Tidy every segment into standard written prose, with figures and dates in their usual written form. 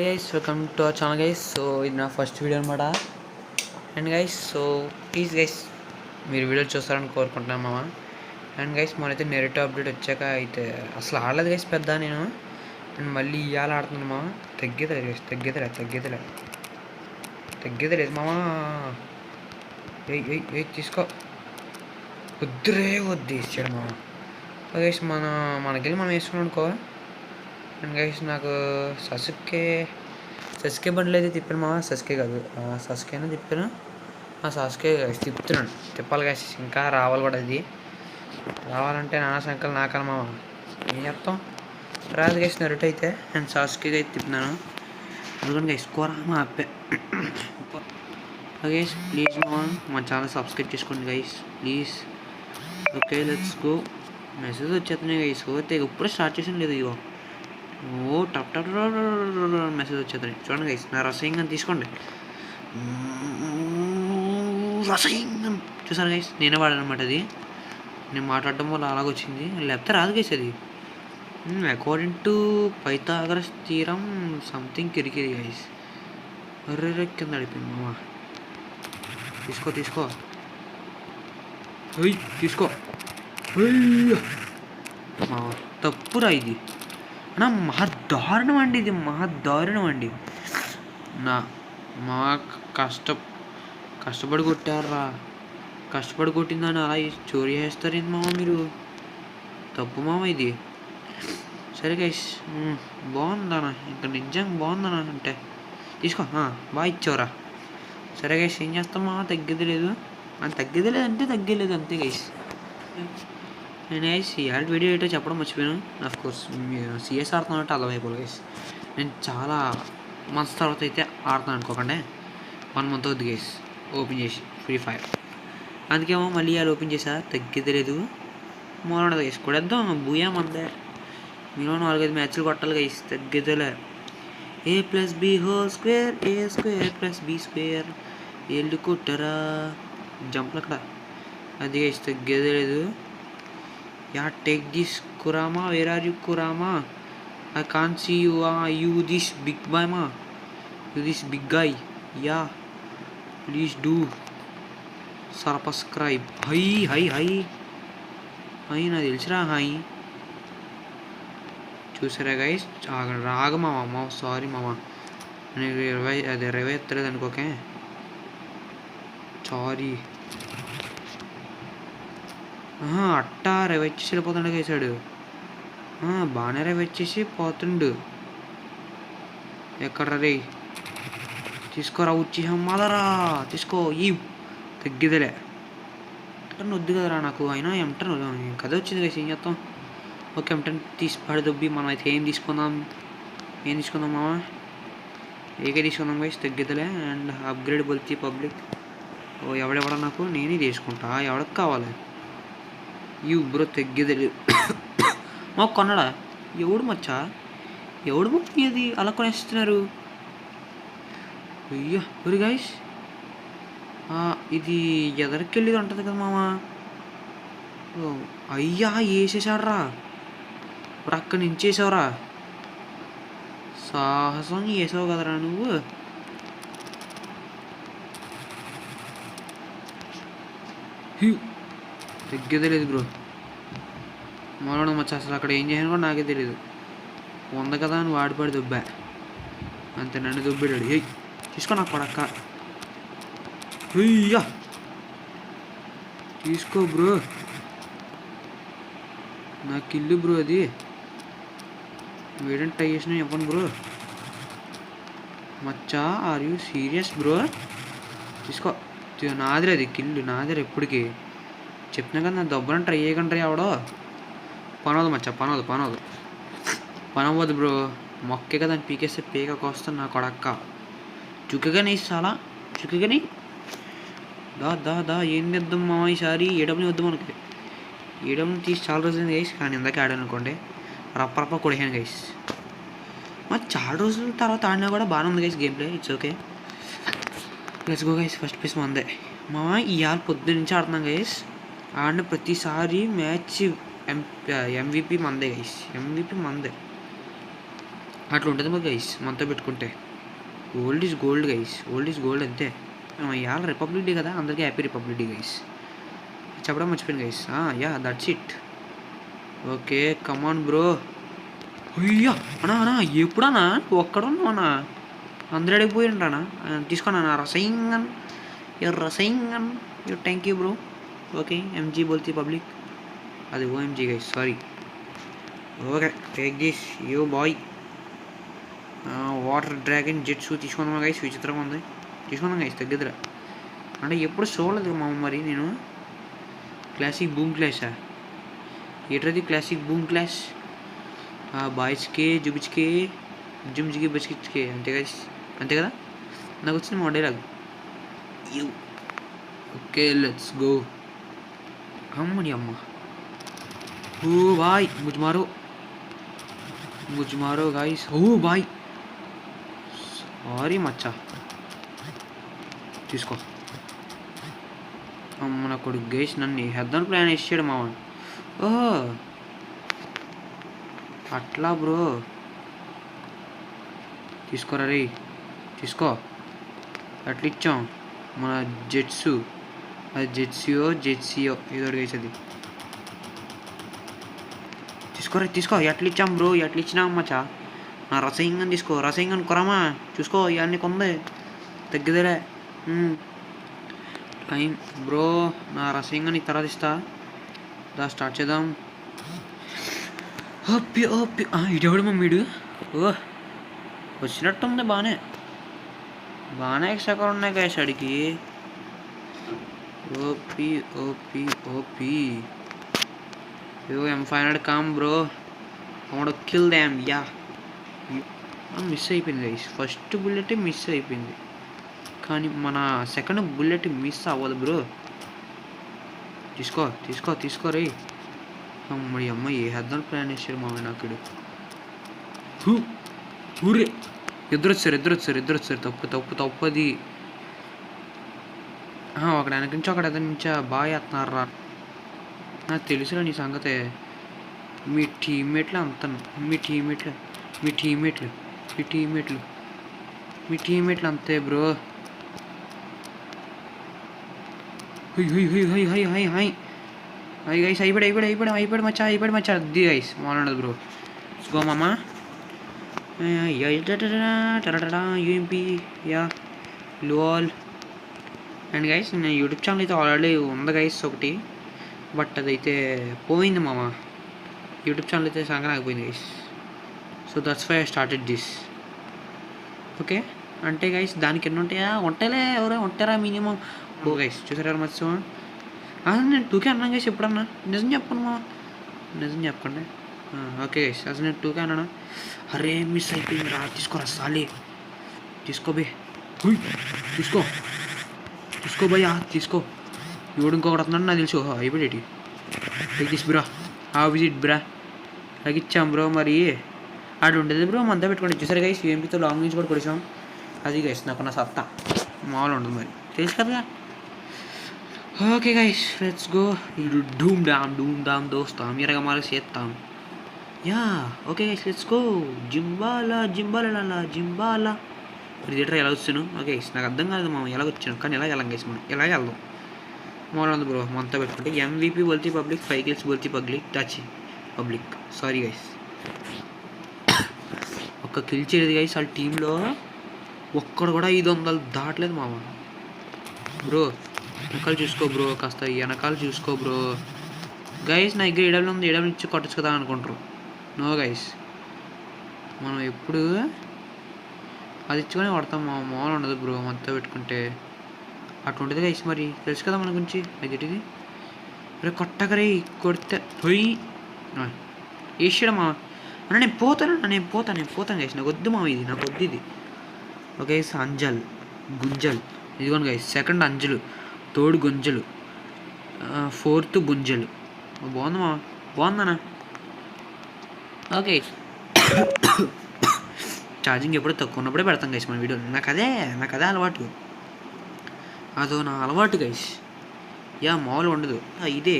Guys welcome to our channel guys. So ఇది నా first video అనమాట. And guys so please guys మీరు video చూస్తారని కోరుకుంటున్నాను మామ. అండ్ గైస్ మనైతే నెరేటివ్ అప్డేట్ వచ్చాక అయితే అసలు ఆడలేదు గైస్ పెద్ద నేను. అండ్ మళ్ళీ ఇవాళ ఆడుతున్నాను మామ. తగ్గేదలేదు గైస్, తగ్గేదలేదు మామ. ఏ తీసుకో, వద్దు ఇచ్చాడు మామ. గైస్ మనకెళ్ళి మనం వేసుకున్నాం అనుకో. అండ్ గైస్ నాకు సస్కే బండ్లు అయితే తిప్పాను మామ. సస్కే కాదు, సస్కేనా తిప్పాను. సస్కే తిప్పుతున్నాను, తిప్పాలి గైస్. ఇంకా రావాలి కూడా. అది రావాలంటే నానా సంకలు నాకాలి మామ. ఏం చెప్తాం, రాదు గైస్ నరుట్ అయితే. అండ్ సస్కే అయితే తిప్పుతున్నాను. అందుకని గైస్ కోరామా అప్పే గైస్. ప్లీజ్ మామ మా ఛానల్ సబ్స్క్రైబ్ చేసుకోండి guys please. Okay let's go. Message వచ్చేస్తున్నాయి గైస్. ఓతే ఇప్పుడే స్టార్ట్ చేసాను లేదు. ఇగో టప్ టప్ మెసేజ్ వచ్చేది చూడండి గైస్. నా రసయింగం తీసుకోండి. రసయింగం చూసారు గైస్, నేనే వాడాను అనమాట. అది నేను మాట్లాడడం వల్ల అలాగొచ్చింది, లేకపోతే రాదు గైస్. అది according to Pythagoras theorem something కిరికిరి గైస్. అర్రె కింద అడిపోయింది మామ. తీసుకో మామ. తప్పురా ఇది నా మహాదారుణం అండి. ఇది మహాదారుణం అండి. మా కష్టపడి కొట్టారా. కష్టపడి కొట్టిందని అలా చోరీ చేస్తారేంటి మామ మీరు? తప్పు మామ ఇది. సరే గైస్ బాగుందనా, ఇంకా నిజంగా బాగుందనా అంటే తీసుకో. బాగా ఇచ్చావురా. సరే గైస్ ఏం చేస్తాం మామ, తగ్గేది లేదు అంటే తగ్గలేదు అంతే గైస్. నేను గైస్ ఇవాళ వీడియో ఏంటో చెప్పడం మర్చిపోయాను. కోర్స్ సిఎస్ ఆడుతున్నట్టు అర్థమైపోలేదు గైస్. నేను చాలా మంత్స్ తర్వాత అయితే ఆడుతున్నాను అనుకోకండి. 1 month అవుతుంది గైస్ ఓపెన్ చేసి ఫ్రీ ఫైర్. అందుకేమో మళ్ళీ ఇవాళ ఓపెన్ చేసా. తగ్గేది లేదు మొదలదు గైస్. కొడేద్దాం భూయా మందే. మీరు 4-5 మ్యాచ్లు కొట్టాలి గైస్. తగ్గేదేలే. A+B² ఏళ్ళు కొట్టరా జంప్లు అక్కడ. అది గైస్ తగ్గేదే లేదు. Yeah, take this Kurama. Where are you, Kurama? I can't see you. You this big boy ma. You this big guy. Yeah. Please do subscribe. Hi నా తెలుసురా. హాయ్ చూసారా గైస్. రాగ మామ. సారీ మామ, నేను రివై ఎత్తలేదు అనుకోకే. సారీ. అట్టా రెవెచ్చేసి వెళ్ళిపోతుండే వేసాడు. బాగానే రెవెచ్చేసి పోతుండు. ఎక్కడ రే తీసుకోరా వచ్చి మదరా. తీసుకో ఈ తగ్గిదలే. ఎంటన్ వద్దు కదరా నాకు. అయినా ఎంటన్ కదే వచ్చింది కదా. ఏం చేస్తాం. ఓకే ఎంటన్ తీసి పడదొబ్బి మనం అయితే ఏం తీసుకుందాం మామ. ఏకే తీసుకుందాం గైస్. తగ్గిదలే. అండ్ అప్గ్రేడ్ బల్తి పబ్లిక్. ఎవడెవడ నాకు నేనే తీసుకుంటా. ఎవడికి కావాలి బ్రో. తగ్గేది మాకు కొన్నాడా ఎవడు మచ్చా? ఎవడు ముక్కి అది అలా కొనేస్తున్నారు? అయ్యా ఎవరు గైస్. ఇది ఎదరికెళ్ళేది ఉంటుంది కదా మామ. అయ్యా వేసేసాడరా. ఇప్పుడు అక్కడి నుంచి వేసావురా. సాహసం వేసావు కదరా నువ్వు. తగ్గేదే లేదు బ్రో. మొదలడం మచ్చా. అసలు అక్కడ ఏం చేయను కూడా నాకే తెలియదు. వంద కదా అని వాడిపడి దుబ్బా అంతే. నన్ను దుబ్బాడు. తీసుకో నాకు పడక్క. అయ్యా తీసుకో బ్రో. నాకు ఇల్లు బ్రో అది. వేడంటే ట్రై చేసినా ఇవ్వను bro. Maccha are you serious bro? తీసుకో. నాదిరే అది కిల్లు నాదిరే. ఎప్పటికీ చెప్పినా కదా నా దెబ్బలను ట్రై చేయకండి ఎవడో. పనవదు మచ్చా, పనవద్దు బ్రో. మొక్కే కదా అని పీకేస్తే పీకకు వస్తుంది నా కొడక్క. చుక్కగానే చాలా చుక్కగానే. దా ఏం తెద్దాం మా ఈసారి. ఏడబ్ల్యూ వద్దాం మనకి. ఏడబ్ల్యూ తీసి చాలా రోజులు గైస్. కానీ ఇందాక ఆడాను అనుకోండి. రప్ప కొడిహాను గైస్. చాలా రోజుల తర్వాత ఆడినా కూడా బాగానే ఉంది guys game play. It's okay. Let's go guys. First place మందే మామ. ఇవాళ పొద్దు నుంచి ఆడుతున్నాం గైస్. ఆడిన ప్రతిసారి మ్యాచ్ MVP మందే గైస్. MVP మందే. అట్లా ఉంటుంది మరి గైస్ మనతో పెట్టుకుంటే. Old is gold guys, old is gold అంతే. ఇవాళ రిపబ్లిక్ డే కదా, అందరికీ హ్యాపీ రిపబ్లిక్ డే గైస్. చెప్పడం మర్చిపోయాను guys. Yeah that's it. Okay come on bro. అయ్యా అన్నా అన్నా ఎప్పుడన్నా ఒక్కడున్నావునా, అందరూ అడిగిపోయిండ్రానా. తీసుకున్నా రసయింగన్ రసయింగన్ థ్యాంక్ యూ బ్రో. ఓకే ఎంజీ బోల్తీ పబ్లిక్, అది OMG guys sorry. Okay take this you boy. Water dragon jets తీసుకున్నాం గైస్, విచిత్రంగా ఉంది. తీసుకున్నాం గైస్ తగ్గదురా, అంటే ఎప్పుడు చూడలేదు మా మరి నేను. క్లాసిక్ బూమ్ క్లాషా ఏటది, క్లాసిక్ బూమ్ క్లాష్. బాయ్స్కే జుబిచ్కే జుమ్ జిగి బచ్చికే అంతే గైస్, అంతే కదా. నాకు వచ్చింది మా dialogue. You okay let's go. అమ్మని అమ్మ. ఓ బాయ్ ముజ్మారో ముజ్మారో గాయస్. ఓ బాయ్ సారీ మచ్చా, తీసుకో. అమ్మ నా కొడుకు గైస్, నన్ను హెద్దాను ప్లాన్ వేసాడు మావాడు. ఓహో అట్లా బ్రో, తీసుకోరా రే తీసుకో. అట్లా ఇచ్చాం మన జెట్సు, అది జెట్సియో ఏదో గైస్ అది. తీసుకోరా తీసుకో. ఎట్లా ఇచ్చాం బ్రో, ఎట్లా ఇచ్చినాం మచ్చా. నా రసయింగన్ తీసుకో, రసయింగన్ కొరమా చూసుకో. ఇవన్నీ కొందే తగ్గిదేలే టైం బ్రో. నా రసయింగన్ తర్వాత ఇస్తా. స్టార్ట్ చేద్దాం. OP OP ఇటెవడు మమ్మీడు. ఓ వచ్చినట్టుంది, బాగానే ఎక్స్ట్రా ఉన్నాయి గైస్ అడిగి. OP OP OP M500 calm bro. I kill them. Yeah miss అయిపోయింది గైస్, ఫస్ట్ బుల్లెట్ మిస్ అయిపోయింది, కానీ మన సెకండ్ బుల్లెట్ మిస్ అవ్వదు బ్రో. తీసుకో తీసుకో తీసుకో రే. అమ్మడి అమ్మ ఏ హద్దాలు ప్లాన్ వేసారు మా నాకుడు. ఊరే ఇద్దరు వచ్చారు. తప్పది. ఒకటి వెనక నుంచి ఒకటి ఎదురు నుంచా బాగా వేస్తున్నారా. నాకు తెలుసురా నీ సంగతే. మీ టీమ్మేట్లు అంతే బ్రో. హై గైస్ అయిపోయాడు మచ్చా అది గైస్ మాట్లాడదు బ్రో. గో మామా. UMP yeah lol. And guys నేను యూట్యూబ్ ఛానల్ అయితే ఆల్రెడీ ఉంది గైస్ ఒకటి, బట్ అదైతే పోయింది మామ. యూట్యూబ్ ఛానల్ అయితే సంగతి ఆగిపోయింది guys. So that's why I started this. Okay అంటే గైస్ దానికి ఎన్ని ఉంటాయిలే ఎవరో ఉంటారా మినిమం. ఓ గైస్ చూసారా మత్స్యం. నేను 2K అన్నాను గైస్ ఎప్పుడన్నా, నిజం చెప్పను మా, నిజం చెప్పండి. ఓకే గైస్ అసలు నేను 2K అన్నాను. అరే మిస్ అయిపోయింది రా. తీసుకోరా సాలి, తీసుకో బే. తీసుకో భయ్యా తీసుకో. ఎవడు ఇంకొకటి వస్తున్నాడు నాకు తెలుసు. అయిపోయేటి తీసి బ్రా. విజిట్ బ్రా తగ్గిచ్చాం బ్రో. మరి ఆడు ఉండేది బ్రో మనతో పెట్టుకోండి. చూసారు గైస్ యూఎంపీతో లాంగ్ నుంచి కూడా కొడిసాం. అది గైస్ నాకున్న సత్తా మామూలు ఉండదు మరి, తెలుసు కదా. Okay guys let's go. డూమ్ డామ్ దోస్తాం ఎరగమాల చేస్తాం. Yeah okay guys let's go. జింబాలా మరి థియేటర్ ఎలా వచ్చాను. ఓకే గైస్ నాకు అర్థం కాదు మనం ఎలా వచ్చాను, కానీ ఎలా వెళ్ళాం గైస్, మనం ఎలా వెళ్దాం మామూలు ఉంది బ్రో. మనతో పెట్టుకుంటే MVP బోల్తీ పబ్లిక్, 5 kills బోల్తీ పబ్లిక్ సారీ గైస్. ఒక్క కిల్ చేయలేదు గైస్ వాళ్ళ టీంలో, ఒక్కడు కూడా 500 దాటలేదు మామ. బ్రో వెనకాల చూసుకో బ్రో, కాస్త వెనకాల చూసుకో బ్రో. గైస్ నా దగ్గర ఏడబ్ల్యూ ఉంది, ఏడబ్ల్యూ ఇచ్చి కొట్టచ్చు కదా అనుకుంటారు. నో గైస్ మనం ఎప్పుడు అది ఇచ్చుకొని కొడతాం, మామూలు ఉండదు బ్రో మనతో పెట్టుకుంటే. అటు ఉంటుంది గైస్ మరి తెలుసు కదా మన గురించి. అది రే కొట్టకరే కొడితే పోయి వేసాడు మా అన్న. నేను పోతాను గైస్, నాకు వద్దు మా ఇది, నాకు వద్దు ఇది. ఓకే గుంజల్ ఇదిగోండి గైస్. సెకండ్ అంజలు, థర్డ్ గుంజలు, ఫోర్త్ గుంజలు. బాగుందన్నా. ఓకే ఛార్జింగ్ ఎప్పుడు తక్కువ ఉన్నప్పుడే పెడతాం గైస్ మన వీడియోలు. నాకు అదే అలవాటు, అదో నా అలవాటు గైస్. యా మామూలు ఉండదు ఇదే.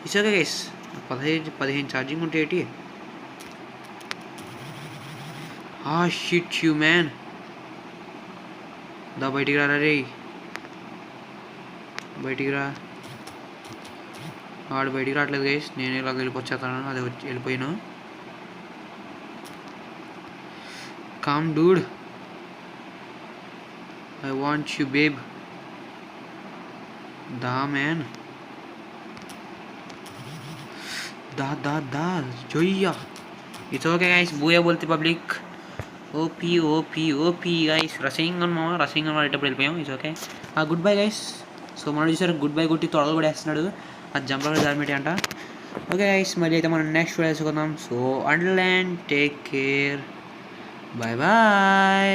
ఇసాక గైస్ 15 ఛార్జింగ్ ఉంటే ఏంటి. Shit you man. దా బయటికి రా రే, బయటికి రా. వాడు బయటికి రావట్లేదు గైస్, నేను ఇలా వెళ్ళిపోతాను. అది వచ్చి వెళ్ళిపోయాను. Calm dude, I want you babe. దా మ్యాన్, दा दा दा जोया. इट्स ओके गाइस, बूया बोलते public. OP OP OP guys, रसिंग मामा रसिंग వాడేటప్పుడు వెళ్ళిపోయాం. It's okay. Goodbye guys. So మనం చూసారు గుడ్ బై కొట్టి తొడలు కూడా వేస్తున్నాడు. అది జంపర్ జార్మిటీ అంట. ఓకే గైస్, మళ్ళీ అయితే మనం నెక్స్ట్ వీడియో వేసుకుందాం. So until then take care, bye bye.